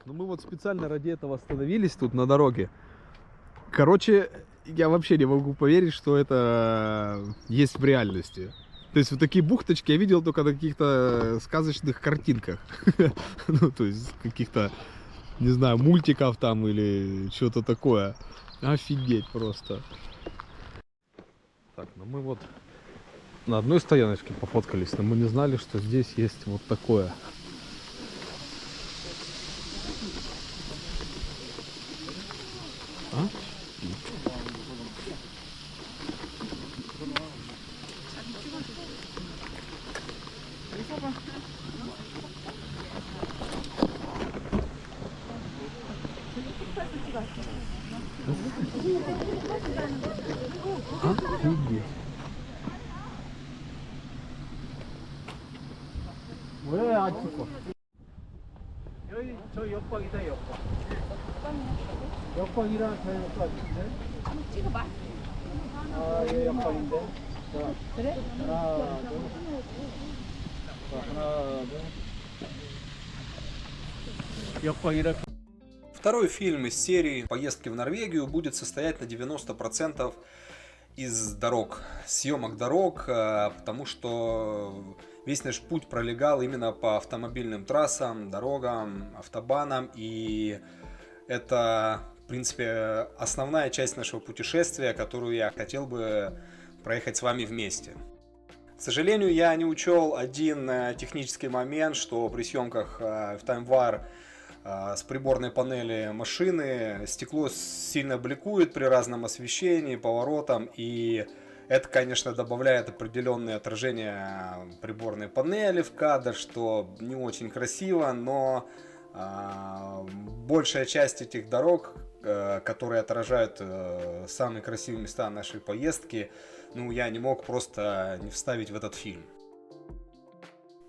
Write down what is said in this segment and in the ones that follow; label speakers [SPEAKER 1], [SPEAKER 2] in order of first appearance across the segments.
[SPEAKER 1] ну мы вот специально ради этого остановились тут на дороге. Короче, я вообще не могу поверить, что это есть в реальности. То есть вот такие бухточки я видел только на каких-то сказочных картинках. Ну, то есть каких-то, не знаю, мультиков там или что-то такое. Офигеть просто. Так, ну мы вот на одной стояночке пофоткались, но мы не знали, что здесь есть вот такое. А? Офигеть. 왜 안 찍어? 여기 저 옆방이다 옆방. 옆방이랑 저 옆방인데.
[SPEAKER 2] 한번 찍어봐.
[SPEAKER 1] 아, 이 옆방인데. 자,
[SPEAKER 2] 그래?
[SPEAKER 1] 하나, 둘. 자, 하나, 둘. 옆방이랑.
[SPEAKER 3] Второй фильм из серии «Поездки в Норвегию» будет состоять на 90% из дорог, съемок дорог, потому что весь наш путь пролегал именно по автомобильным трассам, дорогам, автобанам, и это, в принципе, основная часть нашего путешествия, которую я хотел бы проехать с вами вместе. К сожалению, я не учел один технический момент, что при съемках в Таймвар с приборной панели машины стекло сильно бликует при разном освещении, поворотам, и это, конечно, добавляет определенные отражения приборной панели в кадр, что не очень красиво, но большая часть этих дорог, которые отражают самые красивые места нашей поездки, ну, я не мог просто не вставить в этот фильм.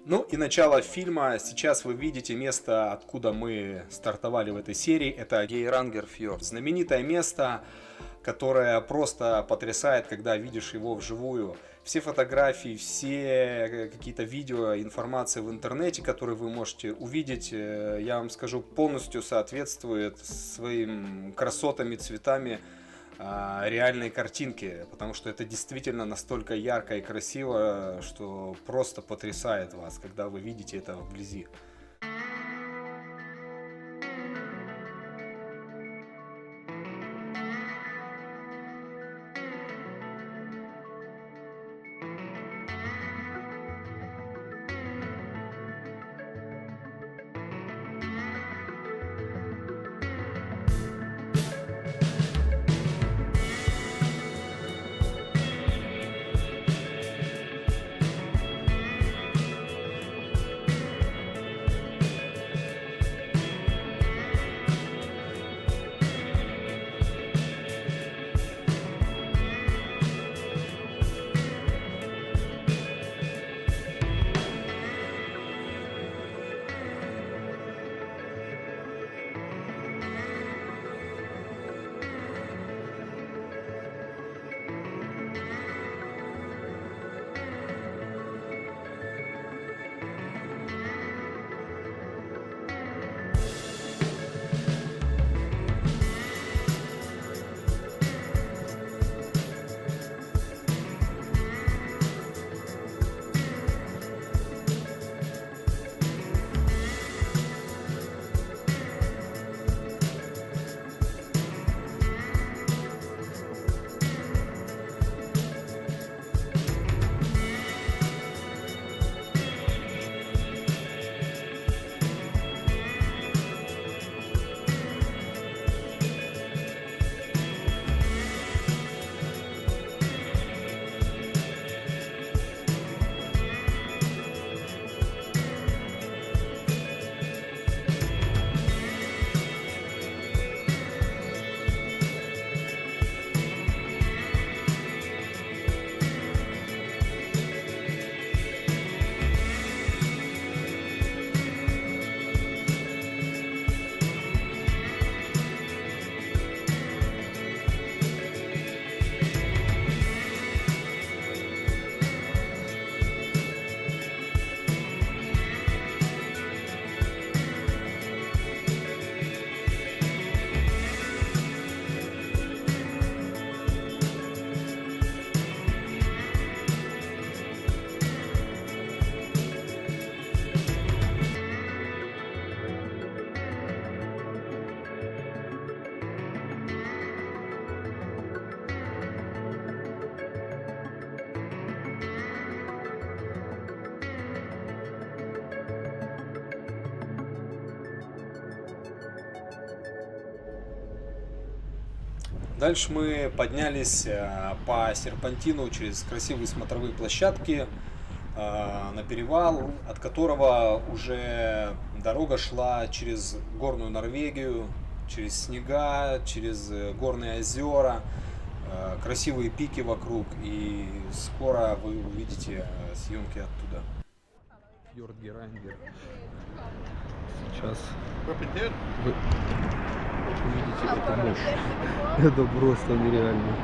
[SPEAKER 3] Ну и начало фильма. Сейчас вы видите место, откуда мы стартовали в этой серии. Это Гейрангерфьорд. Знаменитое место, которое просто потрясает, когда видишь его вживую. Все фотографии, все какие-то видео, информация в интернете, которые вы можете увидеть, я вам скажу, полностью соответствует своим красотами, цветами реальной картинки, потому что это действительно настолько ярко и красиво, что просто потрясает вас, когда вы видите это вблизи. Дальше мы поднялись по серпантину через красивые смотровые площадки на перевал, от которого уже дорога шла через горную Норвегию, через снега, через горные озера, красивые пики вокруг, и скоро вы увидите съемки оттуда.
[SPEAKER 1] Фьордгерангер. Сейчас вы увидите эту мощь. Это просто нереально.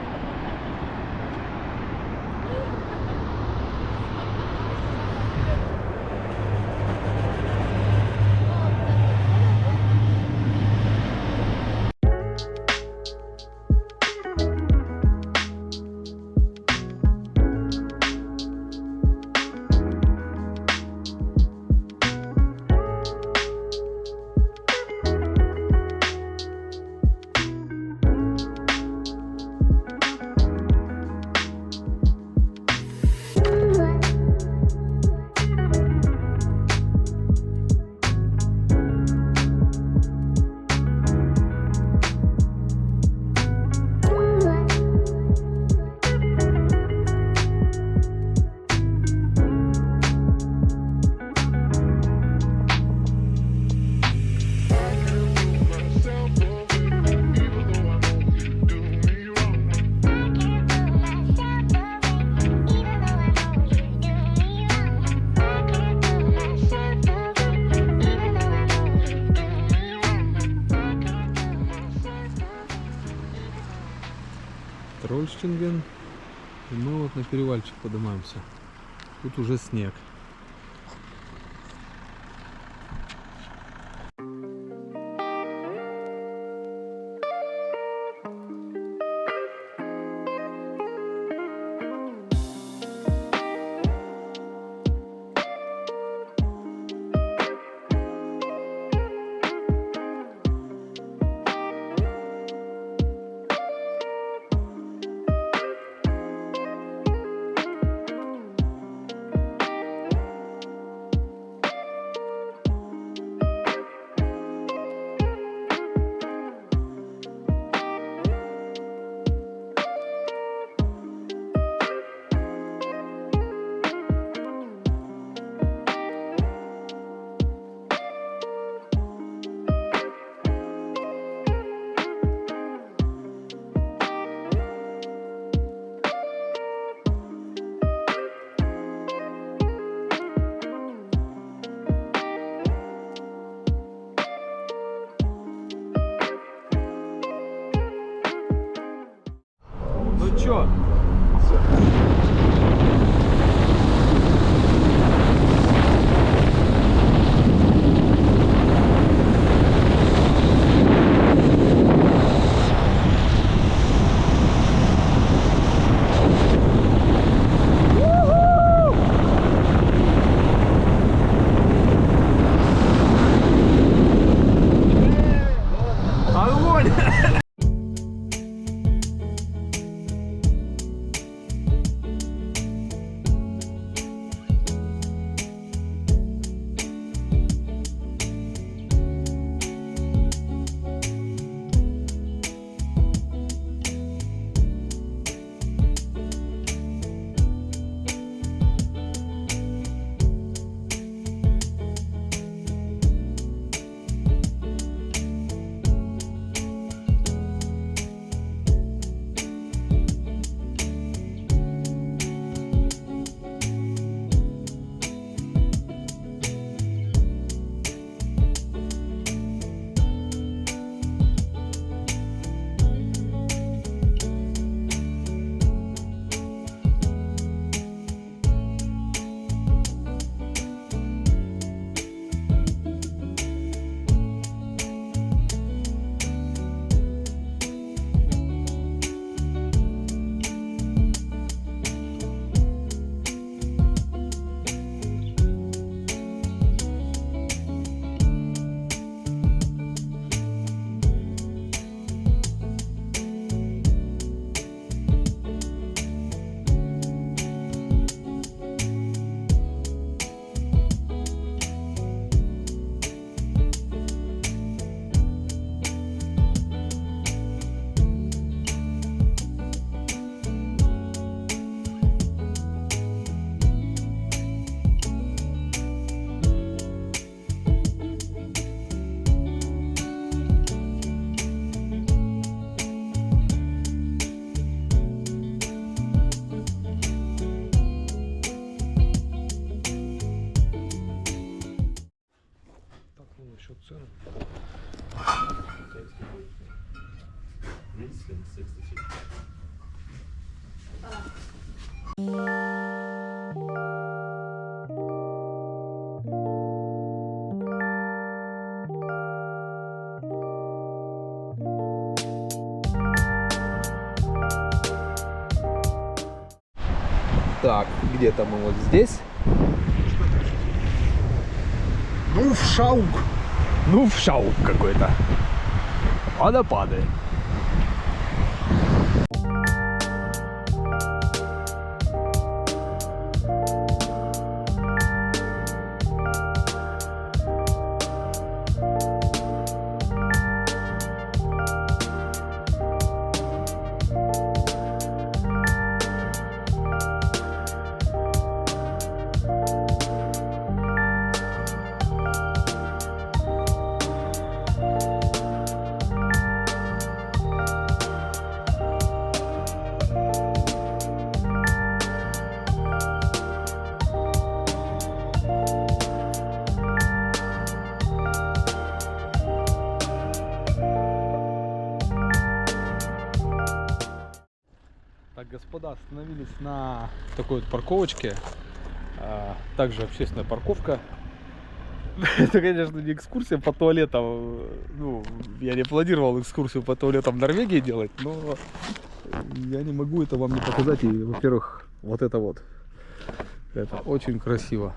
[SPEAKER 1] Трольштинген. И мы вот на перевальчик поднимаемся. Тут уже снег. Ну чё? Так, где-то мы вот здесь. Ну, в шаук. Ну, в шаук какой-то. Водопады. Так, господа, остановились на такой вот парковочке. Также общественная парковка. Это, конечно, не экскурсия по туалетам. Ну, я не планировал экскурсию по туалетам в Норвегии делать, но я не могу это вам не показать. И, во-первых, вот это вот. Это очень красиво.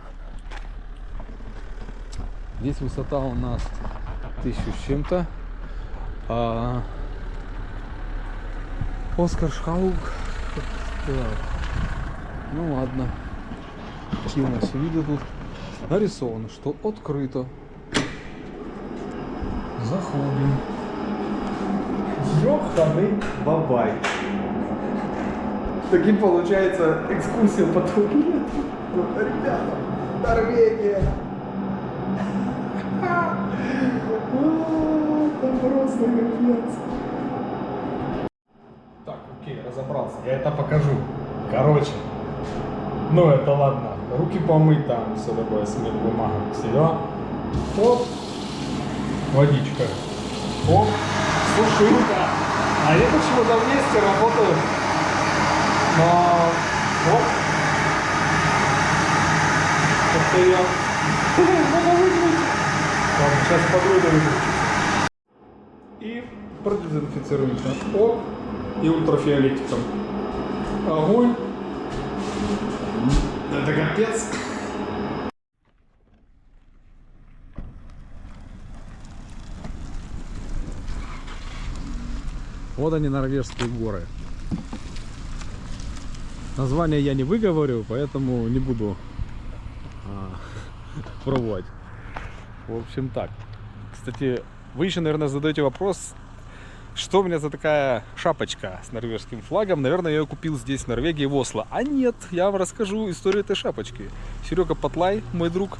[SPEAKER 1] Здесь высота у нас 1000 с чем-то. Оскаршаук. Ну ладно. Какие у нас виды тут нарисовано, что открыто. Заходим. Ёханый бабай. Таким получается экскурсия по туалету. Ребята, Норвегия. Там просто капец. Так, окей, разобрался. Я это покажу. Короче, ну это ладно. Руки помыть там, все такое, смыть бумагу. Все. Оп. Водичка. Оп. Сушилка. А я почему-то вместе работаю. Но... Оп. Как-то я... Надо выключить. Ладно, сейчас подойду выключить. И продезинфицируемся. Оп. И ультрафиолетиком. Огонь. Это капец. Вот они, норвежские горы. Название я не выговорю, поэтому не буду пробовать. В общем так. Кстати, вы еще, наверное, задаете вопрос, что у меня за такая шапочка с норвежским флагом. Наверное, я ее купил здесь, в Норвегии, в Осло. А нет, я вам расскажу историю этой шапочки. Серега Патлай, мой друг,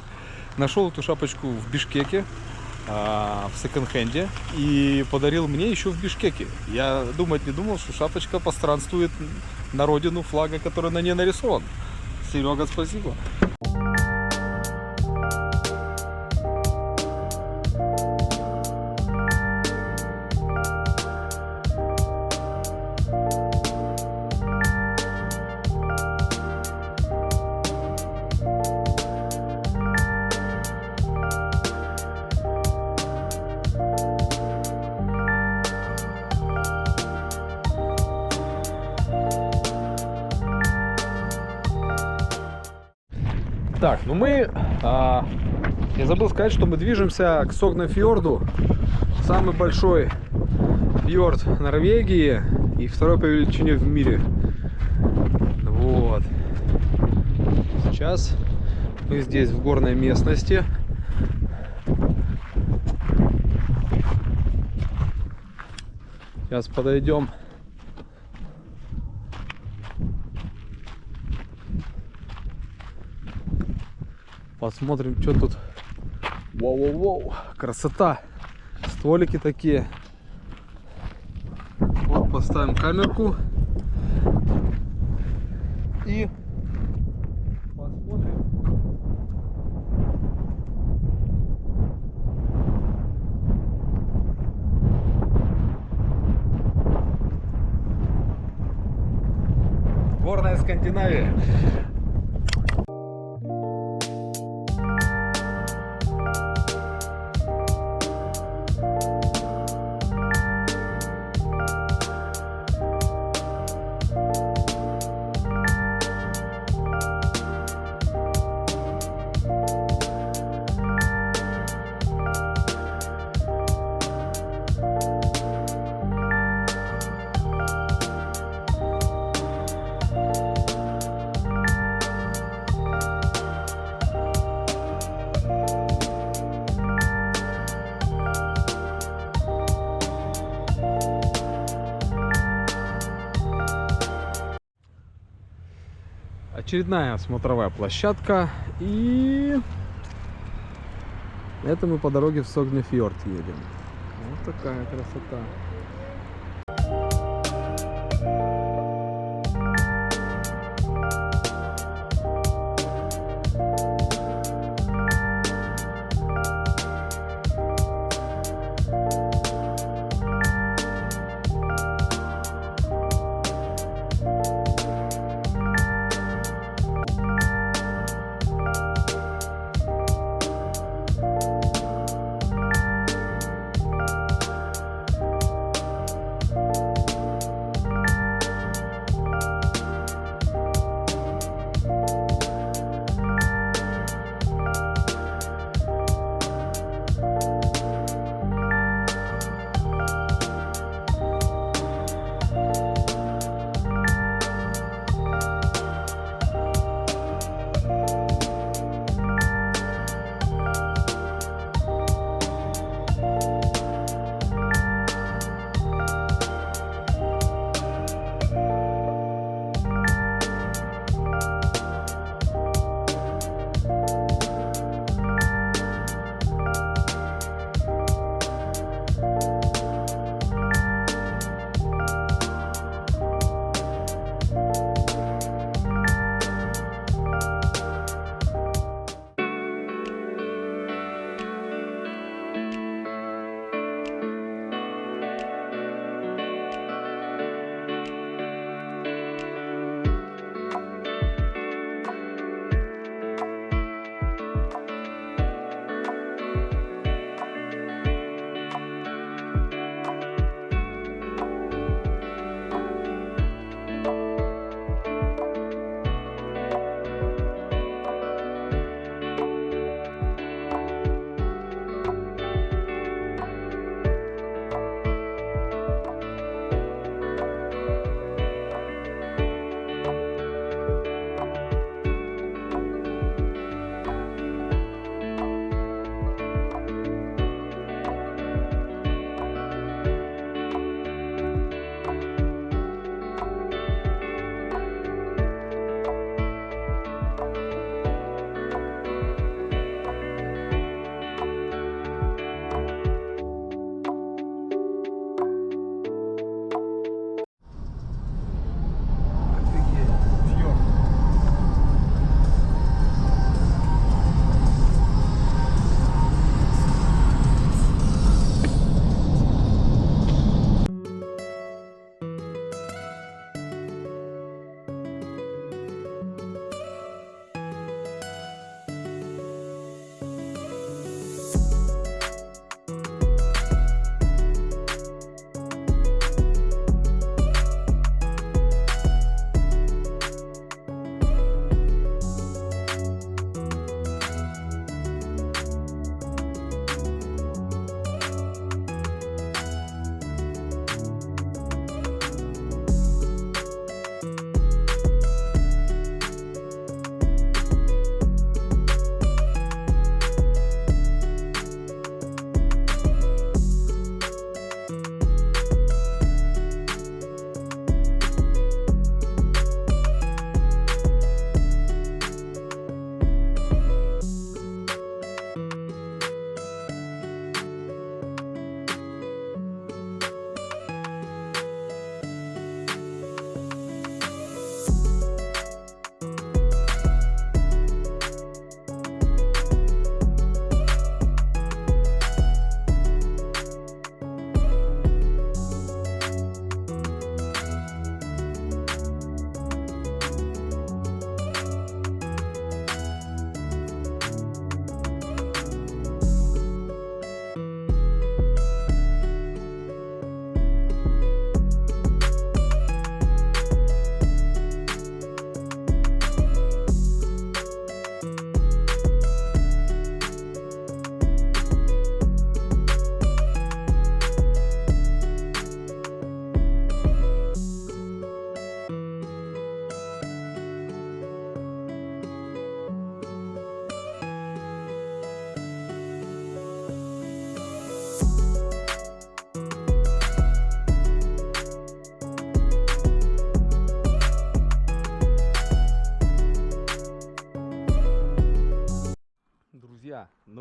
[SPEAKER 1] нашел эту шапочку в Бишкеке, в секонд-хенде, и подарил мне еще в Бишкеке. Я думать не думал, что шапочка постранствует на родину флага, который на ней нарисован. Серега, спасибо. Так, ну мы, я забыл сказать, что мы движемся к Согнефьорду, самый большой фьорд Норвегии и второй по величине в мире. Вот. Сейчас мы здесь в горной местности. Сейчас подойдем. Посмотрим, что тут. Воу-воу-воу, красота. Столики такие. Вот, поставим камерку. И посмотрим. Сборная Скандинавии. Очередная смотровая площадка, и это мы по дороге в Согнефьорд едем. Вот такая красота.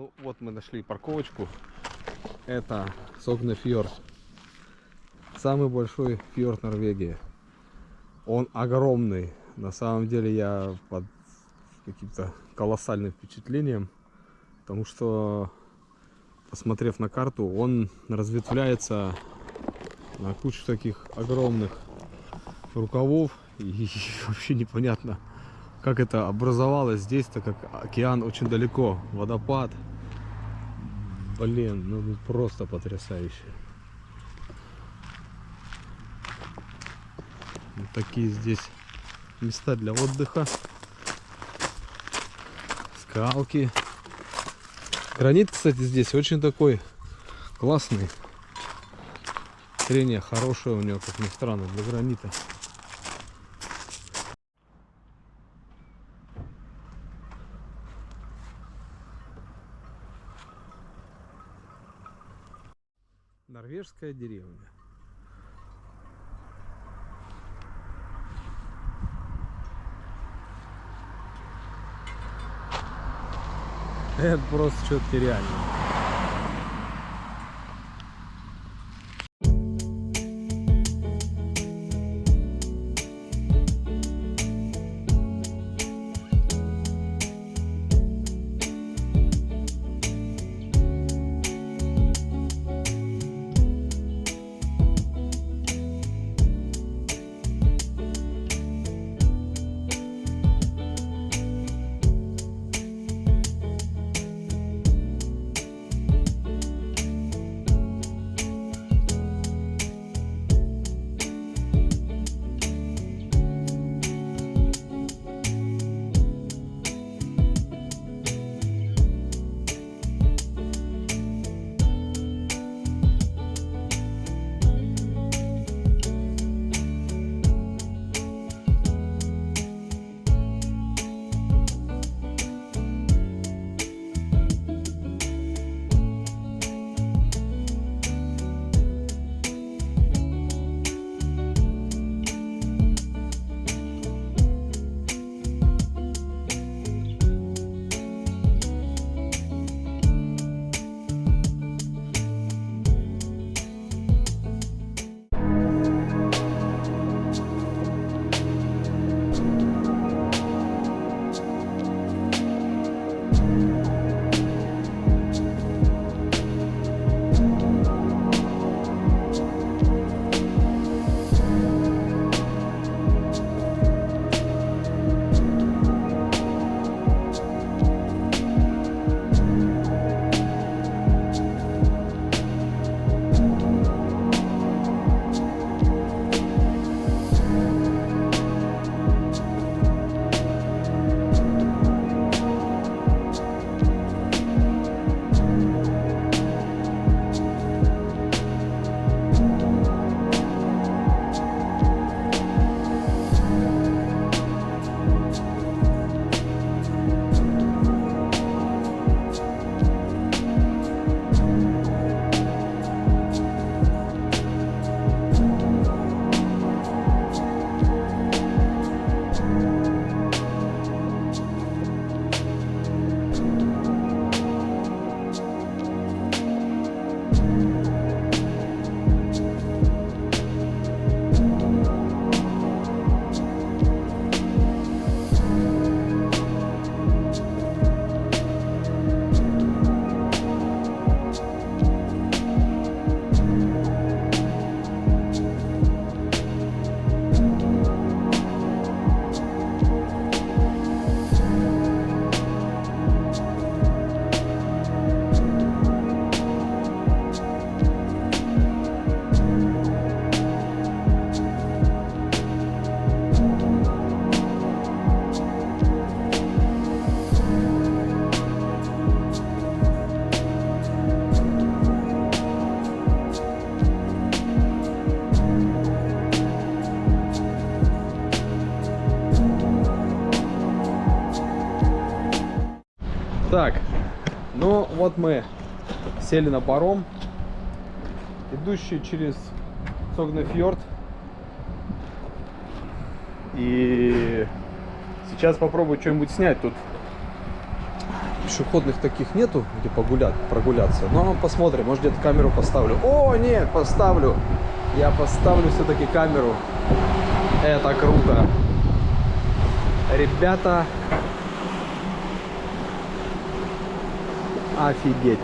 [SPEAKER 1] Ну вот мы нашли парковочку. Это Согнефьорд. Самый большой фьорд Норвегии. Он огромный. На самом деле я под каким-то колоссальным впечатлением. Потому что, посмотрев на карту, он разветвляется на кучу таких огромных рукавов. И вообще непонятно, как это образовалось здесь, так как океан очень далеко. Водопад. Блин, ну просто потрясающе. Вот такие здесь места для отдыха. Скалки. Гранит, кстати, здесь очень такой классный. Трение хорошее у него, как ни странно, для гранита. Норвежская деревня. Это просто что-то нереальное. Так, ну вот мы сели на паром, идущий через Согнефьорд. И сейчас попробую что-нибудь снять тут. пешеходных таких нету, где прогуляться. Но посмотрим, может где-то камеру поставлю. О, нет, поставлю. Я поставлю все-таки камеру. Это круто. Ребята. Офигеть.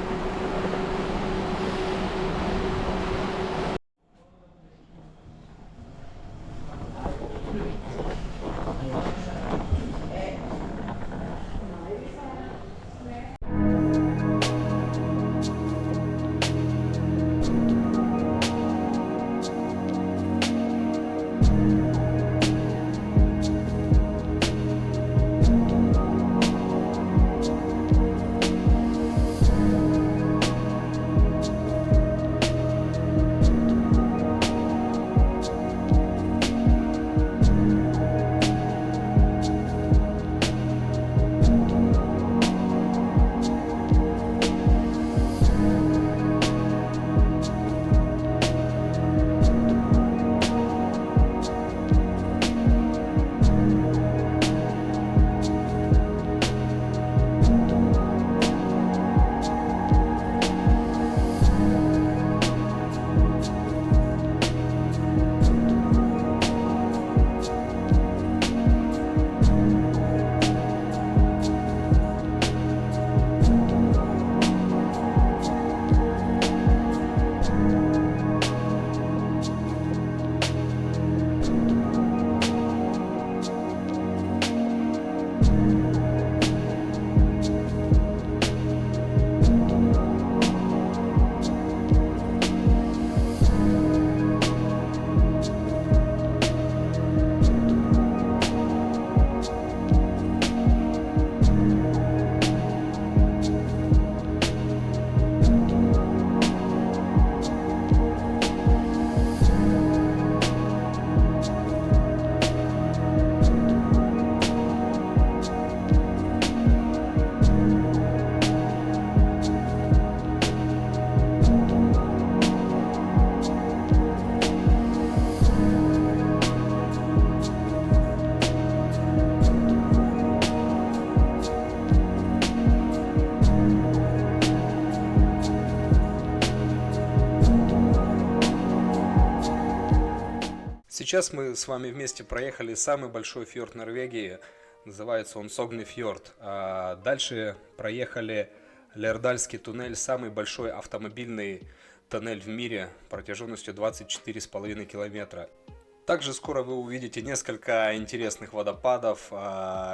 [SPEAKER 3] Сейчас мы с вами вместе проехали самый большой фьорд Норвегии, называется он Согнефьорд. А дальше проехали Лердальский туннель, самый большой автомобильный тоннель в мире протяженностью 24,5 километра. Также скоро вы увидите несколько интересных водопадов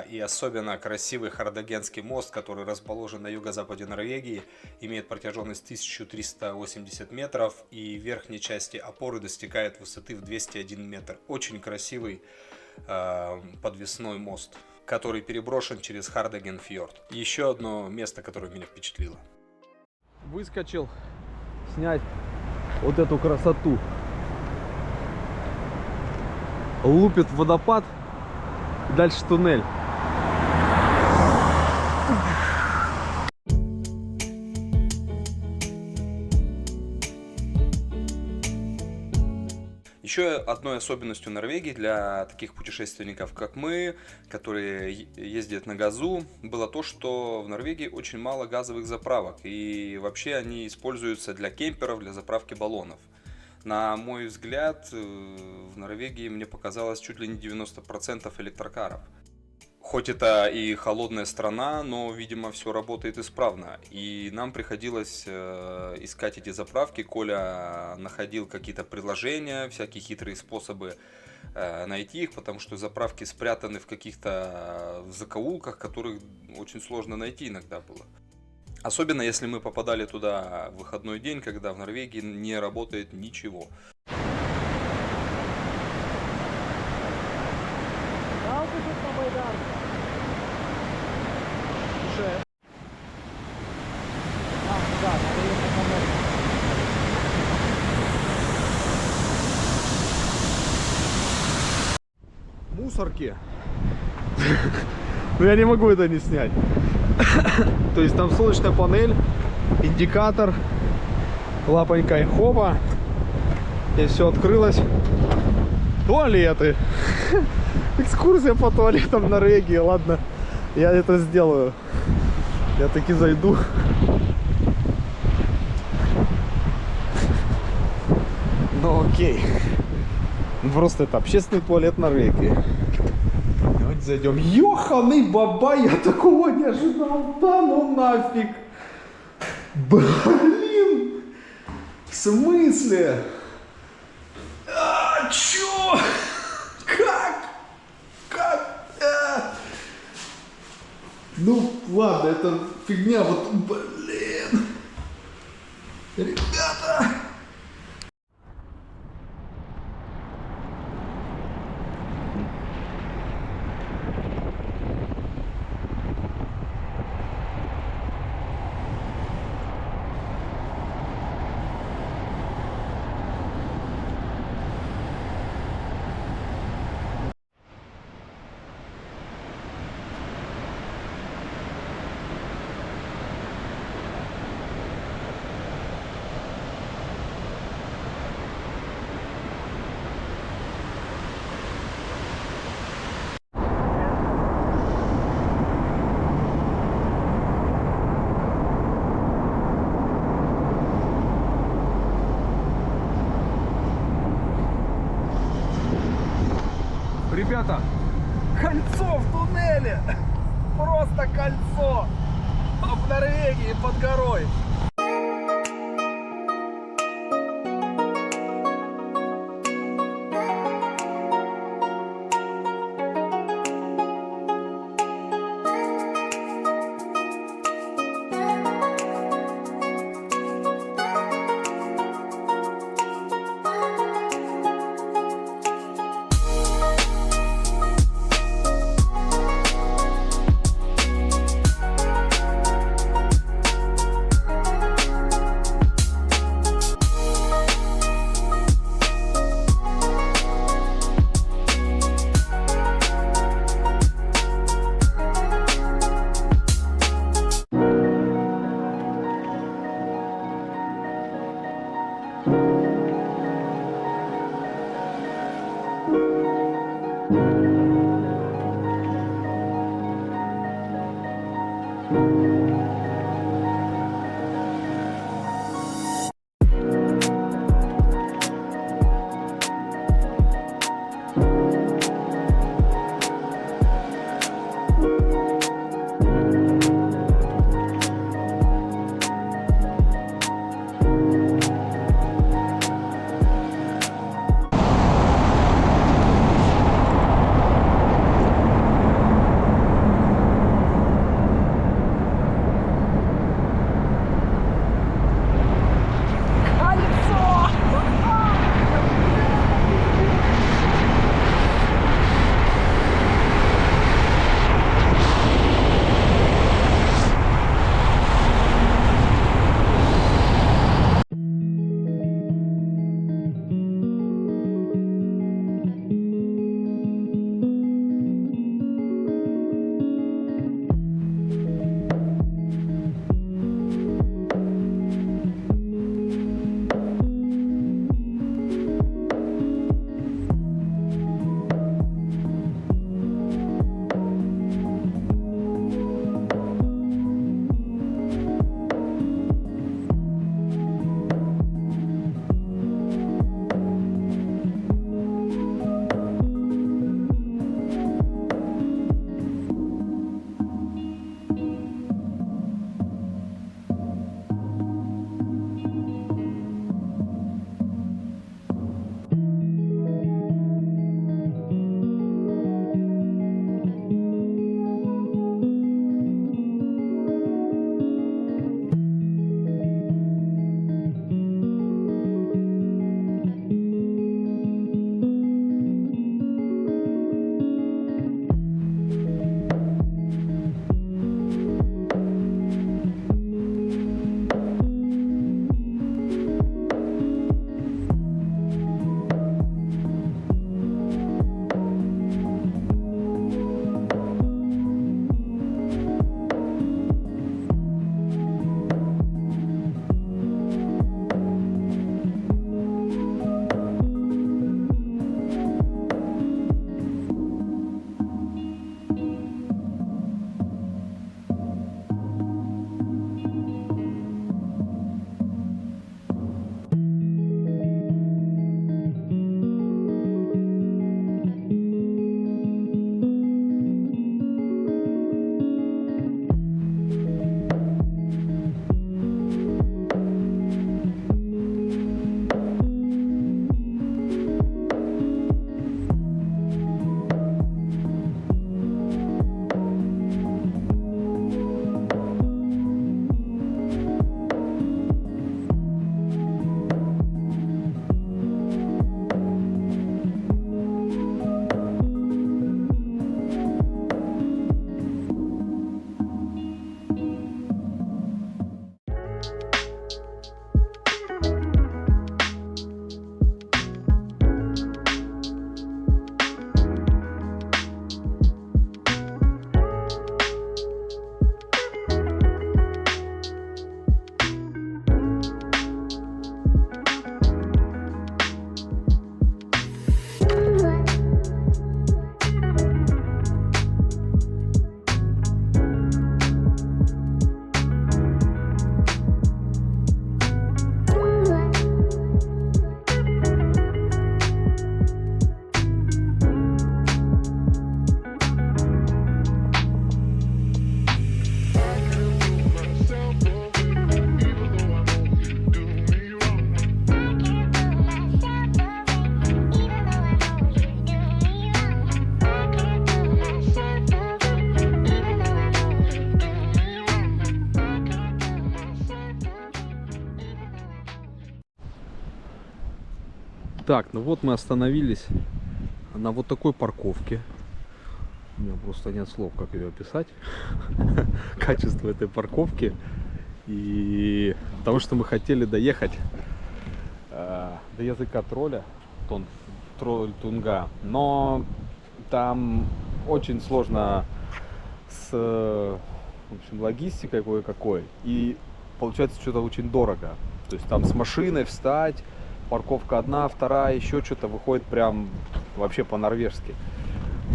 [SPEAKER 3] и особенно красивый Хардагенский мост, который расположен на юго-западе Норвегии, имеет протяженность 1380 метров и в верхней части опоры достигает высоты в 201 метр. Очень красивый подвесной мост, который переброшен через Хардагенфьорд. Еще одно место, которое меня впечатлило.
[SPEAKER 1] Выскочил снять вот эту красоту. Лупит водопад, дальше туннель.
[SPEAKER 3] Еще одной особенностью Норвегии для таких путешественников, как мы, которые ездят на газу, было то, что в Норвегии очень мало газовых заправок. И вообще они используются для кемперов, для заправки баллонов. На мой взгляд, в Норвегии мне показалось чуть ли не 90% электрокаров. Хоть это и холодная страна, но, видимо, все работает исправно. И нам приходилось искать эти заправки. Коля находил какие-то приложения, всякие хитрые способы найти их, потому что заправки спрятаны в каких-то закоулках, которых очень сложно найти иногда было. Особенно если мы попадали туда в выходной день, когда в Норвегии не работает ничего.
[SPEAKER 1] Мусорки. Но я не могу это не снять. То есть там солнечная панель, индикатор, лапонькой хопа, и все открылось. Туалеты. Экскурсия по туалетам в Норвегии. Ладно, я это сделаю. Я таки зайду. Ну окей. Просто это общественный туалет Норвегии. Давайте зайдем. Ёханый баба, я такого не ожидал. Да ну нафиг. Блин. В смысле? А, чё? Как? Ну ладно, это фигня. Вот, блин. Ребята. Ребята, кольцо в туннеле! Просто кольцо! В Норвегии под горой! Так, ну вот мы остановились на вот такой парковке. У меня просто нет слов, как ее описать. Качество этой парковки. И потому что мы хотели доехать до языка тролля, тролль Тунга. Но там очень сложно с, в общем, логистикой кое-какой. И получается что-то очень дорого. То есть там с машиной встать, парковка одна, вторая, еще что-то выходит прям вообще по-норвежски.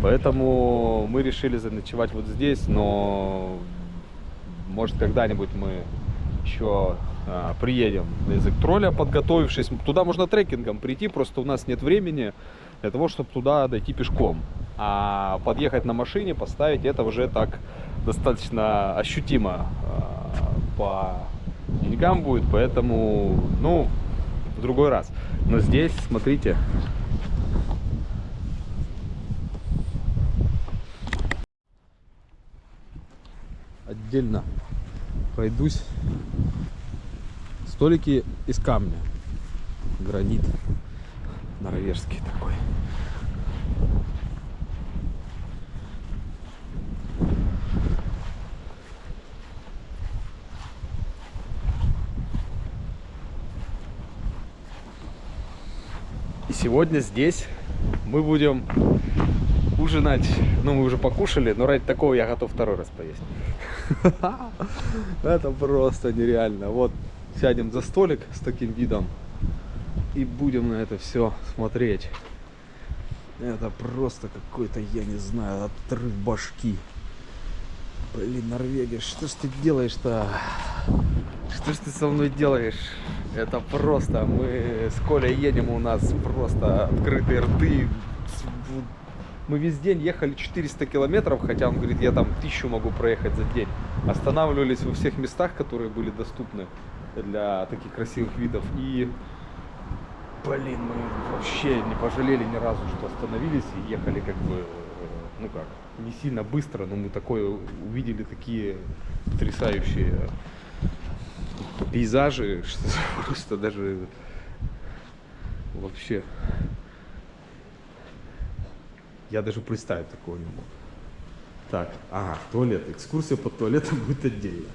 [SPEAKER 1] Поэтому мы решили заночевать вот здесь, но может когда-нибудь мы еще приедем на язык тролля, подготовившись. Туда можно трекингом прийти, просто у нас нет времени для того, чтобы туда дойти пешком. А подъехать на машине, поставить, это уже так достаточно ощутимо по деньгам будет, поэтому, ну, в другой раз. Но здесь, смотрите, отдельно пройдусь. Столики из камня, гранит норвежский такой. И сегодня здесь мы будем ужинать. Ну, мы уже покушали, но ради такого я готов второй раз поесть. Это просто нереально. Вот сядем за столик с таким видом и будем на это все смотреть. Это просто какой-то, я не знаю, отрыв башки. Блин, Норвегия, что ж ты делаешь-то? Что ж ты со мной делаешь? Это просто, мы с Колей едем, у нас просто открытые рты. Мы весь день ехали 400 километров, хотя он говорит, я там 1000 могу проехать за день. Останавливались во всех местах, которые были доступны для таких красивых видов. И, блин, мы вообще не пожалели ни разу, что остановились и ехали как бы, ну как, не сильно быстро, но мы такое увидели, такие потрясающие пейзажи, что просто даже вообще я даже представить такого не мог. Так, ага, туалет. Экскурсия по туалетам будет отдельно.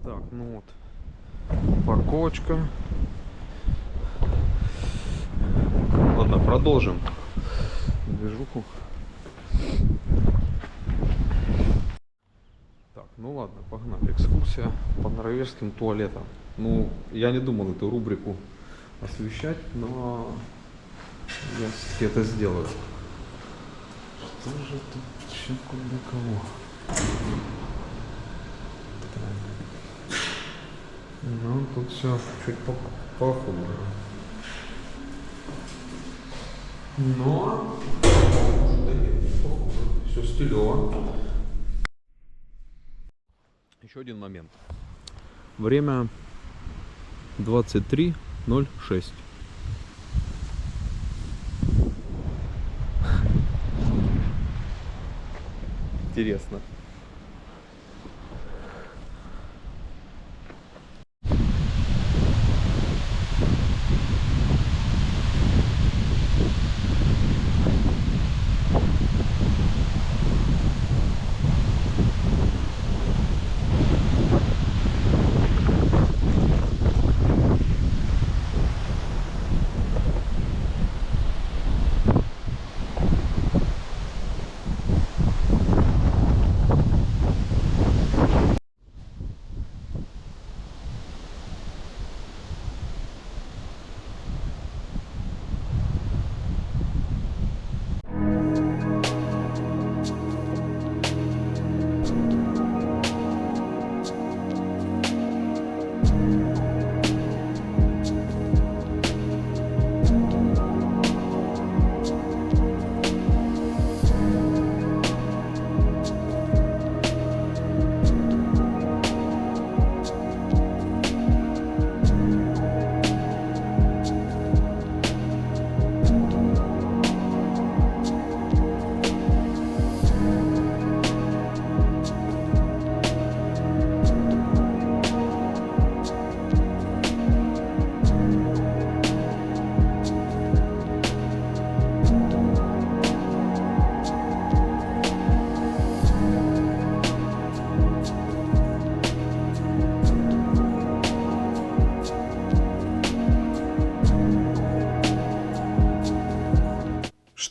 [SPEAKER 1] Так, ну вот, парковочка. Ладно, продолжим движуху. Так, ну ладно, погнали. Экскурсия по норвежским туалетам. Ну, я не думал эту рубрику освещать, но я все-таки это сделаю. Что же тут, что для кого? Ну, тут все чуть похуже. Но похоже. Все стилево. Еще один момент. Время 23:06. Интересно.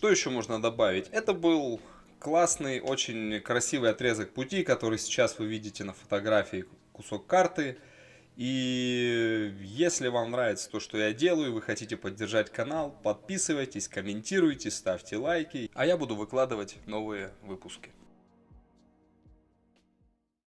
[SPEAKER 3] что еще можно добавить? Это был классный, очень красивый отрезок пути, который сейчас вы видите на фотографии, кусок карты. И если вам нравится то, что я делаю, вы хотите поддержать канал, подписывайтесь, комментируйте, ставьте лайки. А я буду выкладывать новые выпуски.